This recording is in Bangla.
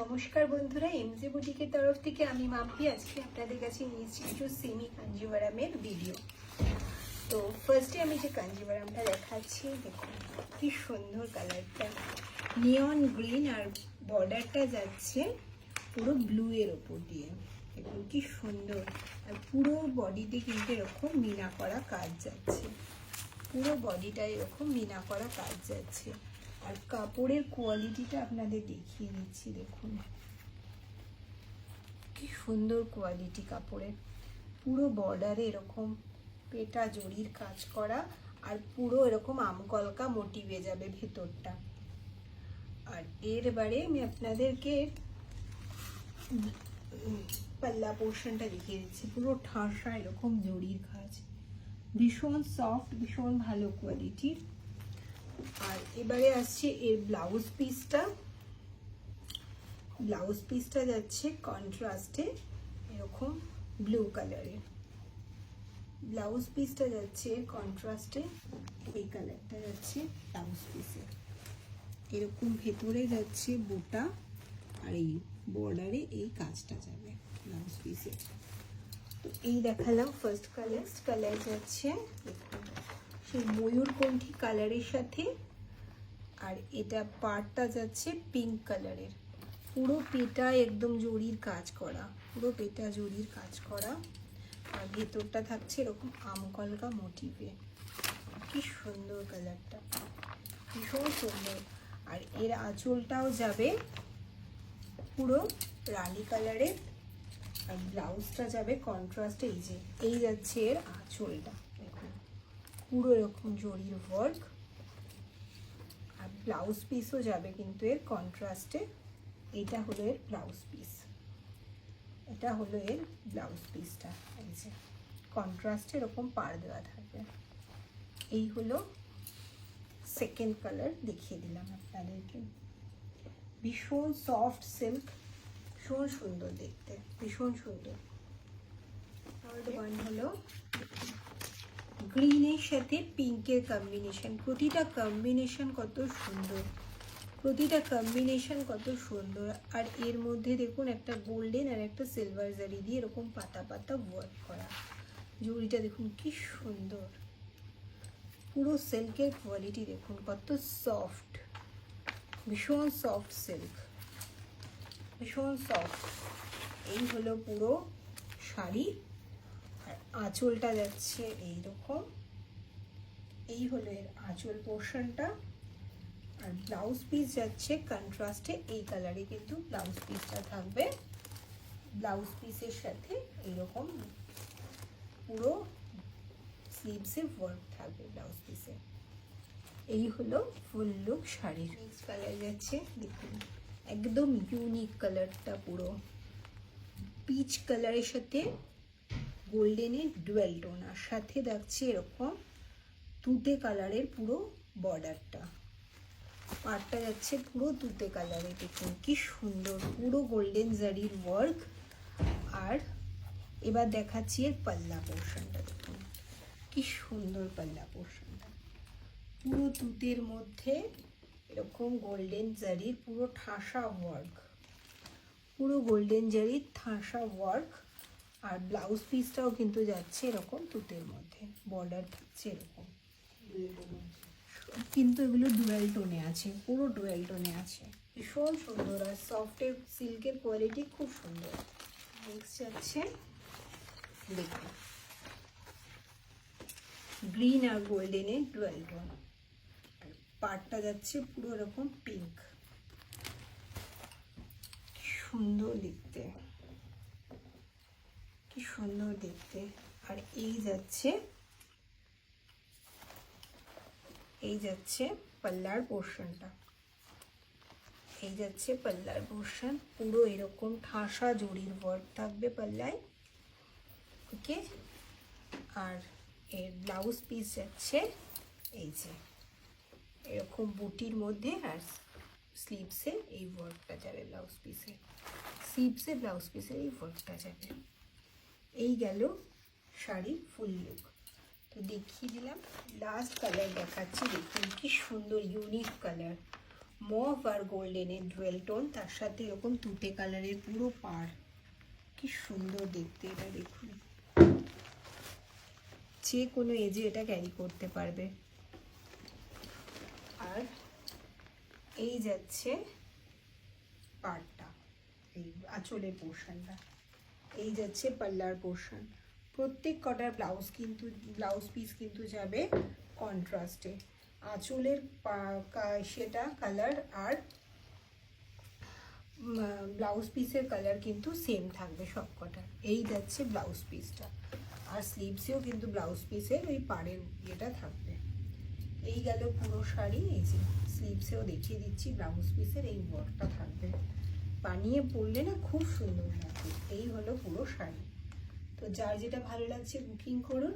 নমস্কার বন্ধুরা, এমজে বুটিকের তরফ থেকে আমি মাম্পি আজকে আপনাদের কাছে নিয়েছি একটু সেমি কাঞ্জিভারামের ভিডিও। তো ফার্স্টে আমি যে কাঞ্জিভারামটা দেখাচ্ছি, দেখুন কি সুন্দর কালারটা, নিয়ন গ্রিন আর বর্ডারটা যাচ্ছে পুরো ব্লু এর ওপর দিয়ে। দেখুন কি সুন্দর, আর পুরো বডিতে কিন্তু এরকম মিনা করা কাজ যাচ্ছে, পুরো বডিটা এরকম মিনা করা কাজ যাচ্ছে। আর কাপড়ের কোয়ালিটিটা আপনাদের দেখিয়ে দিচ্ছি, দেখুন কি সুন্দর কোয়ালিটি কাপড়ের। পুরো বর্ডারে এরকম পেটা জরির কাজ করা, আর পুরো এরকম আমকলকা মোটিভে যাবে ভেতরটা। আর এবারে আমি আপনাদেরকে পাল্লা পোর্শনটা দেখিয়ে দিচ্ছি, পুরো ঠাসা এরকম জরির কাজ, ভীষণ সফট, ভীষণ ভালো কোয়ালিটির। আর এবারে আসছে এর ব্লাউজ পিসটা যাচ্ছে কন্ট্রাস্টে এরকম ব্লু কালারের। ব্লাউজ পিসটা যাচ্ছে কন্ট্রাস্টে, এই কালারটা যাচ্ছে ব্লাউজ পিসে। এরকম ভেতরে যাচ্ছে বুটা, আর এই বর্ডারে এই কাজটা যাবে ব্লাউজ পিসে। তো এই দেখালাম ফার্স্ট কালার যাচ্ছে দেখুন সেই ময়ূরকণ্ঠী কালারের সাথে, আর এটা পাড়টা যাচ্ছে পিঙ্ক কালারের। পুরো পেটা একদম জরির কাজ করা, পুরো পেটা জরির কাজ করা, আর ভেতরটা থাকছে এরকম আমকলকা মোটিভে। কি সুন্দর কালারটা, ভীষণ সুন্দর। আর এর আঁচলটাও যাবে পুরো রানী কালারের, আর ব্লাউজটা যাবে কন্ট্রাস্টে। এই যাচ্ছে এর আঁচলটা, দেখুন পুরো এরকম জরির ওয়ার্ক। আর ব্লাউজ পিসও যাবে কিন্তু এর কন্ট্রাস্টে। এটা হলো এর ব্লাউজ পিস, এটা হলো এর ব্লাউজ পিসটা, এই যে কন্ট্রাস্টে এরকম পাড় দেওয়া থাকবে। এই হলো সেকেন্ড কালার, দেখিয়ে দিলাম আপনাদেরকে। ভীষণ সফট সিল্ক, ভীষণ সুন্দর দেখতে, ভীষণ সুন্দর। থার্ড ওয়ান হলো গ্রিনের সাথে পিঙ্কের কম্বিনেশন। প্রতিটা কম্বিনেশন কত সুন্দর, প্রতিটা কম্বিনেশন কত সুন্দর। আর এর মধ্যে দেখুন একটা গোল্ডেন আর একটা সিলভার জারি দিয়ে এরকম পাতা পাতা ওয়ার্ক করা। জুড়িটা দেখুন কি সুন্দর, পুরো সিল্কের কোয়ালিটি দেখুন কত সফট, ভীষণ সফট সিল্ক, ভীষণ সফট। এই হলো পুরো শাড়ি, আর আঁচলটা যাচ্ছে এইরকম, এই হলো এর আঁচল পোর্শনটা। আর ব্লাউজ পিস যাচ্ছে কন্ট্রাস্টে, এই কালারে কিন্তু ব্লাউজ পিসটা থাকবে। ব্লাউজ পিসের সাথে এইরকম পুরো স্লিভসে ওয়ার্ক থাকবে ব্লাউজ পিসে। এই হলো ফুল লুক শাড়ির। নেক্সট কালার যাচ্ছে দেখুন, একদম ইউনিক কালারটা, পুরো পিচ কালারের সাথে গোল্ডেনের ডুয়েল টোন, আর সাথে দেখছে এরকম তুতে কালারের পুরো বর্ডারটা। পাড়টা যাচ্ছে পুরো তুতে কালারে, দেখুন কি সুন্দর, পুরো গোল্ডেন জারির ওয়ার্ক। আর এবার দেখাচ্ছি এর পাল্লা পোর্শনটা, দেখুন কি সুন্দর পাল্লা পোর্শনটা, পুরো তুতের মধ্যে এরকম গোল্ডেন জারির পুরো ঠাসা ওয়ার্ক, পুরো গোল্ডেন জারির ঠাসা ওয়ার্ক। আর ব্লাউজ পিসটাও কিন্তু যাচ্ছে এরকম তুতের মধ্যে, বর্ডার থাকছে এরকম, কিন্তু এগুলো ডুয়েল টোনে আছে, পুরো ডুয়েল টোনে আছে, ভীষণ সুন্দর। আর সফটের সিল্কের কোয়ালিটি খুব সুন্দর। নেক্সট যাচ্ছে দেখুন গ্রিন আর গোল্ডেনের ডুয়েল টোন, আর পাড়টা যাচ্ছে পুরো এরকম পিঙ্ক, কি সুন্দর দেখতে, কি সুন্দর দেখতে। আর এই যাচ্ছে পাল্লার পোর্শনটা, এই যাচ্ছে পাল্লার পোর্শন, পুরো এরকম ঠাসা জরির ওয়ার্ক থাকবে পাল্লায়, ওকে। আর এর ব্লাউজ পিস যাচ্ছে এই যে এরকম বুটির মধ্যে, আর স্লিভসে এই ওয়ার্কটা যাবে, ব্লাউজ পিসে স্লিভসে ব্লাউজ পিসে এই ওয়ার্কটা যাবে। এই গেল শাড়ির ফুল লুক। তো দেখিয়ে দিলাম। লাস্ট কালার দেখাচ্ছি, দেখুন কি সুন্দর ইউনিক কালার, মভ আর গোল্ডেনের ডুয়েল টোন, তার সাথে এরকম তুতে কালারের পুরো পাড়। কি সুন্দর দেখতে এটা, দেখুন যে কোনো এজে এটা ক্যারি করতে পারবে। আর এই যাচ্ছে পাড়টা, এই আঁচলের পোর্শনটা, এই যাচ্ছে পাল্লার পোর্শন। প্রত্যেক কটার ব্লাউজ পিস কিন্তু যাবে কন্ট্রাস্টে। আঁচলের সেটা কালার আর ব্লাউজ পিসের কালার কিন্তু সেম থাকবে সব কটার। এই যাচ্ছে ব্লাউজ পিসটা, আর স্লিভসেও কিন্তু ব্লাউজ পিসের ওই পাড়ের ইয়েটা থাকবে। এই গেল পুরো শাড়ি। এই যে স্লিভসেও দেখিয়ে দিচ্ছি ব্লাউজ পিসের এই ওয়ার্কটা থাকবে। বানিয়ে পরলে না খুব সুন্দর লাগবে। এই হলো পুরো শাড়ি। তো যার যেটা ভালো লাগছে বুকিং করুন।